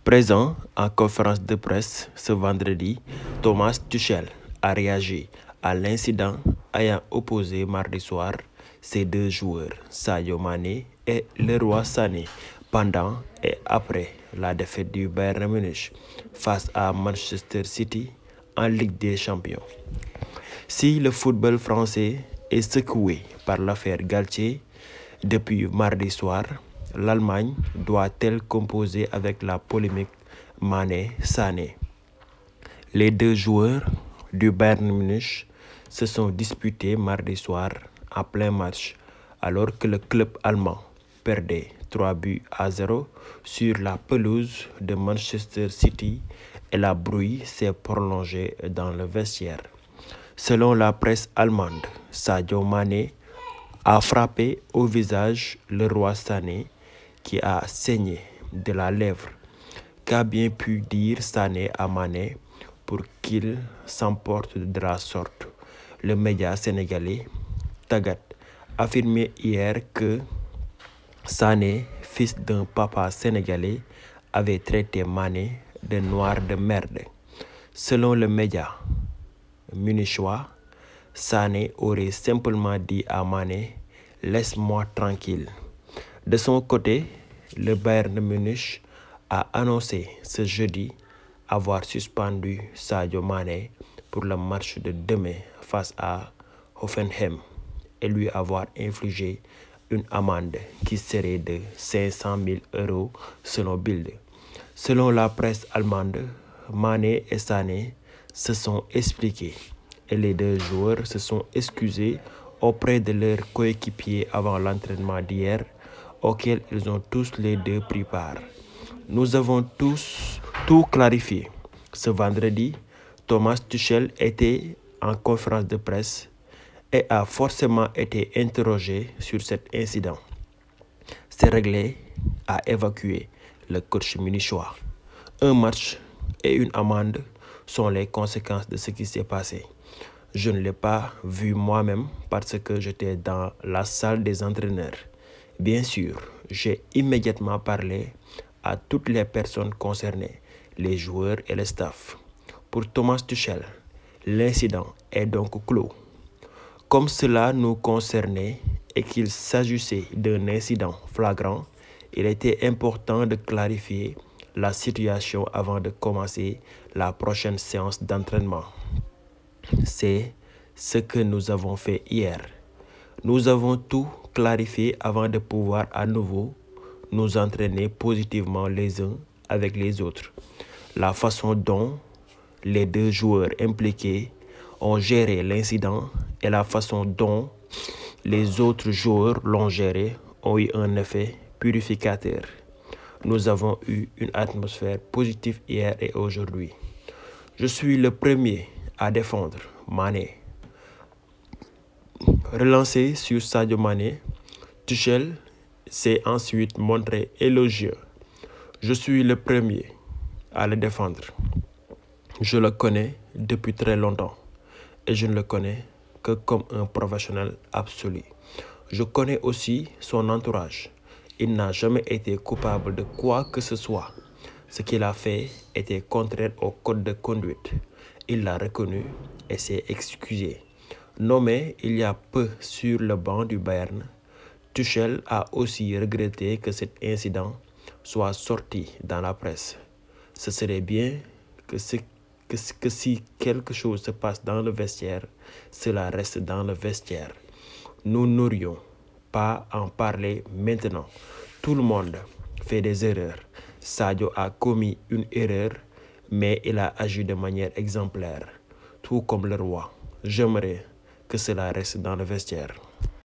Présent en conférence de presse ce vendredi, Thomas Tuchel a réagi à l'incident ayant opposé mardi soir ses deux joueurs, Sadio Mané et Leroy Sané, pendant et après la défaite du Bayern Munich face à Manchester City en Ligue des Champions. Si le football français est secoué par l'affaire Galtier depuis mardi soir, l'Allemagne doit-elle composer avec la polémique Mané-Sané? Les deux joueurs du Bayern Munich se sont disputés mardi soir en plein match alors que le club allemand perdait 3-0 sur la pelouse de Manchester City et la brouille s'est prolongée dans le vestiaire. Selon la presse allemande, Sadio Mané a frappé au visage Leroy Sané qui a saigné de la lèvre. Qu'a bien pu dire Sané à Mané pour qu'il s'emporte de la sorte? Le média sénégalais Tagat affirmait hier que Sané, fils d'un papa sénégalais, avait traité Mané de noir de merde. Selon le média munichois, Sané aurait simplement dit à Mané « Laisse-moi tranquille ». De son côté, le Bayern Munich a annoncé ce jeudi avoir suspendu Sadio Mané pour le match de demain face à Hoffenheim et lui avoir infligé une amende qui serait de 500 000 € selon Bild. Selon la presse allemande, Mané et Sané se sont expliqués et les deux joueurs se sont excusés auprès de leurs coéquipiers avant l'entraînement d'hier auquel ils ont tous les deux pris part. Nous avons tous tout clarifié. Ce vendredi, Thomas Tuchel était en conférence de presse et a forcément été interrogé sur cet incident. C'est réglé, a évacué le coach munichois. Un match et une amende sont les conséquences de ce qui s'est passé. Je ne l'ai pas vu moi-même parce que j'étais dans la salle des entraîneurs. Bien sûr, j'ai immédiatement parlé à toutes les personnes concernées, les joueurs et le staff. Pour Thomas Tuchel, l'incident est donc clos. Comme cela nous concernait et qu'il s'agissait d'un incident flagrant, il était important de clarifier la situation avant de commencer la prochaine séance d'entraînement. C'est ce que nous avons fait hier. Nous avons tout clarifié avant de pouvoir à nouveau nous entraîner positivement les uns avec les autres. La façon dont les deux joueurs impliqués ont géré l'incident et la façon dont les autres joueurs l'ont géré ont eu un effet purificateur. Nous avons eu une atmosphère positive hier et aujourd'hui. Je suis le premier à défendre Mané. Relancé sur Sadio Mané, Tuchel s'est ensuite montré élogieux. Je suis le premier à le défendre. Je le connais depuis très longtemps et je ne le connais que comme un professionnel absolu. Je connais aussi son entourage. Il n'a jamais été coupable de quoi que ce soit. Ce qu'il a fait était contraire au code de conduite. Il l'a reconnu et s'est excusé. Nommé il y a peu sur le banc du Bayern, Tuchel a aussi regretté que cet incident soit sorti dans la presse. Ce serait bien que si quelque chose se passe dans le vestiaire, cela reste dans le vestiaire. Nous n'aurions pas à en parler maintenant. Tout le monde fait des erreurs. Sadio a commis une erreur, mais il a agi de manière exemplaire, tout comme le roi. J'aimerais que cela reste dans le vestiaire.